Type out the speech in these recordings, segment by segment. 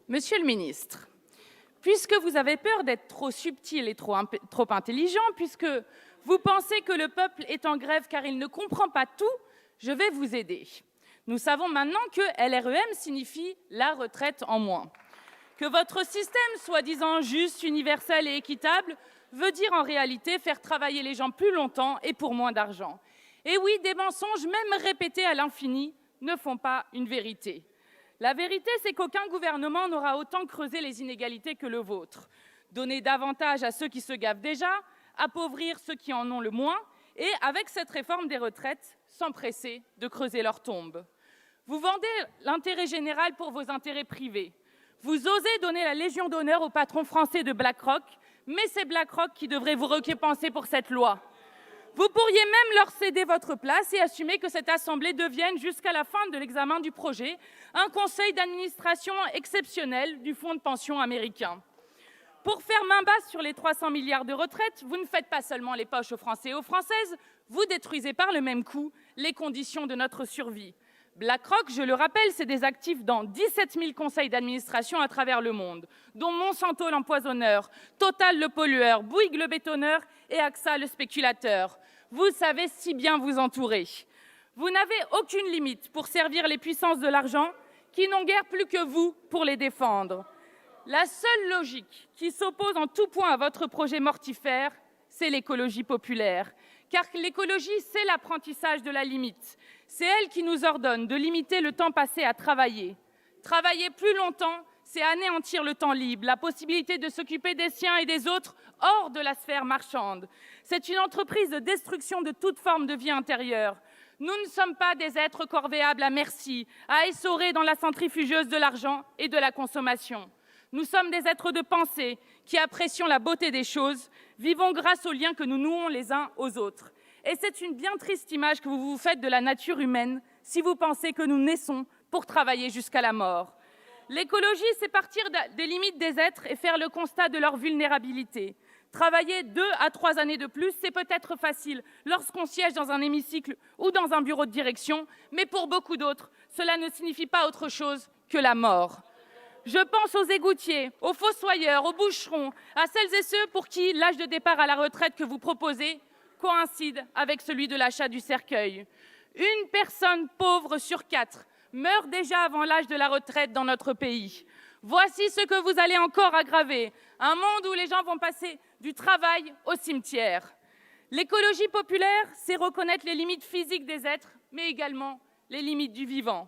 Monsieur le ministre, puisque vous avez peur d'être trop subtil et trop intelligent, puisque vous pensez que le peuple est en grève car il ne comprend pas tout, je vais vous aider. Nous savons maintenant que LREM signifie la retraite en moins. Que votre système, soi-disant juste, universel et équitable, veut dire en réalité faire travailler les gens plus longtemps et pour moins d'argent. Et oui, des mensonges, même répétés à l'infini, ne font pas une vérité. La vérité, c'est qu'aucun gouvernement n'aura autant creusé les inégalités que le vôtre. Donner davantage à ceux qui se gavent déjà, appauvrir ceux qui en ont le moins, et avec cette réforme des retraites, s'empresser de creuser leur tombe. Vous vendez l'intérêt général pour vos intérêts privés. Vous osez donner la Légion d'honneur au patron français de BlackRock, mais c'est BlackRock qui devrait vous récompenser pour cette loi. Vous pourriez même leur céder votre place et assumer que cette Assemblée devienne, jusqu'à la fin de l'examen du projet, un conseil d'administration exceptionnel du fonds de pension américain. Pour faire main basse sur les 300 milliards de retraites, vous ne faites pas seulement les poches aux Français et aux Françaises, vous détruisez par le même coup les conditions de notre survie. BlackRock, je le rappelle, c'est des actifs dans 17 000 conseils d'administration à travers le monde, dont Monsanto l'empoisonneur, Total le pollueur, Bouygues le bétonneur et AXA le spéculateur. Vous savez si bien vous entourer. Vous n'avez aucune limite pour servir les puissances de l'argent qui n'ont guère plus que vous pour les défendre. La seule logique qui s'oppose en tout point à votre projet mortifère, c'est l'écologie populaire. Car l'écologie, c'est l'apprentissage de la limite. C'est elle qui nous ordonne de limiter le temps passé à travailler. Travailler plus longtemps, c'est anéantir le temps libre, la possibilité de s'occuper des siens et des autres hors de la sphère marchande. C'est une entreprise de destruction de toute forme de vie intérieure. Nous ne sommes pas des êtres corvéables à merci, à essorer dans la centrifugeuse de l'argent et de la consommation. Nous sommes des êtres de pensée qui apprécions la beauté des choses, vivons grâce aux liens que nous nouons les uns aux autres. Et c'est une bien triste image que vous vous faites de la nature humaine si vous pensez que nous naissons pour travailler jusqu'à la mort. L'écologie, c'est partir des limites des êtres et faire le constat de leur vulnérabilité. Travailler 2 à 3 années de plus, c'est peut-être facile lorsqu'on siège dans un hémicycle ou dans un bureau de direction, mais pour beaucoup d'autres, cela ne signifie pas autre chose que la mort. Je pense aux égoutiers, aux fossoyeurs, aux boucherons, à celles et ceux pour qui l'âge de départ à la retraite que vous proposez coïncide avec celui de l'achat du cercueil. Une personne pauvre sur 4 meurt déjà avant l'âge de la retraite dans notre pays. Voici ce que vous allez encore aggraver, un monde où les gens vont passer du travail au cimetière. L'écologie populaire, c'est reconnaître les limites physiques des êtres, mais également les limites du vivant.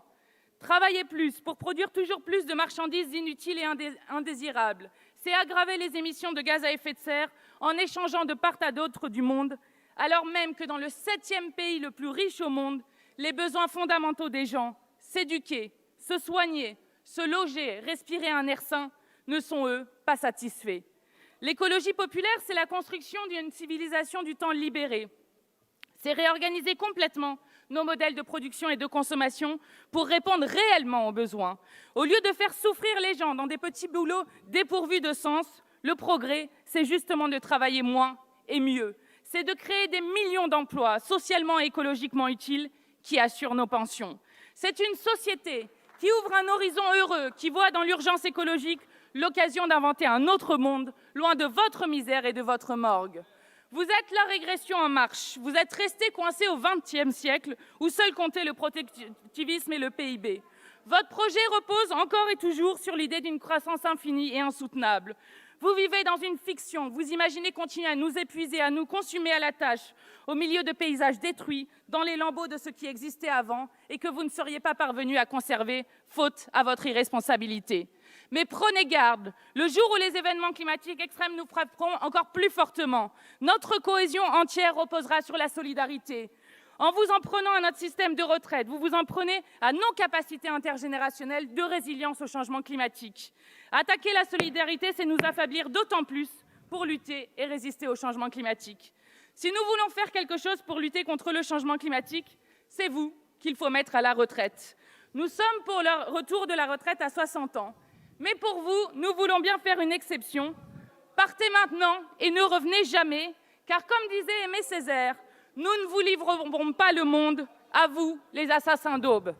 Travailler plus pour produire toujours plus de marchandises inutiles et indésirables, c'est aggraver les émissions de gaz à effet de serre en échangeant de part à d'autre du monde, alors même que dans le 7e pays le plus riche au monde, les besoins fondamentaux des gens, s'éduquer, se soigner, se loger, respirer un air sain, ne sont, eux, pas satisfaits. L'écologie populaire, c'est la construction d'une civilisation du temps libéré. C'est réorganiser complètement nos modèles de production et de consommation pour répondre réellement aux besoins. Au lieu de faire souffrir les gens dans des petits boulots dépourvus de sens, le progrès, c'est justement de travailler moins et mieux. C'est de créer des millions d'emplois socialement et écologiquement utiles qui assurent nos pensions. C'est une société qui ouvre un horizon heureux, qui voit dans l'urgence écologique l'occasion d'inventer un autre monde, loin de votre misère et de votre morgue. Vous êtes la régression en marche. Vous êtes restés coincés au XXe siècle, où seul comptait le productivisme et le PIB. Votre projet repose encore et toujours sur l'idée d'une croissance infinie et insoutenable. Vous vivez dans une fiction, vous imaginez continuer à nous épuiser, à nous consumer à la tâche, au milieu de paysages détruits, dans les lambeaux de ce qui existait avant et que vous ne seriez pas parvenus à conserver, faute à votre irresponsabilité. Mais prenez garde, le jour où les événements climatiques extrêmes nous frapperont encore plus fortement, notre cohésion entière reposera sur la solidarité. En vous en prenant à notre système de retraite, vous vous en prenez à nos capacités intergénérationnelles de résilience au changement climatique. Attaquer la solidarité, c'est nous affaiblir d'autant plus pour lutter et résister au changement climatique. Si nous voulons faire quelque chose pour lutter contre le changement climatique, c'est vous qu'il faut mettre à la retraite. Nous sommes pour le retour de la retraite à 60 ans. Mais pour vous, nous voulons bien faire une exception. Partez maintenant et ne revenez jamais, car comme disait Aimé Césaire, nous ne vous livrerons pas le monde, à vous, les assassins d'aube.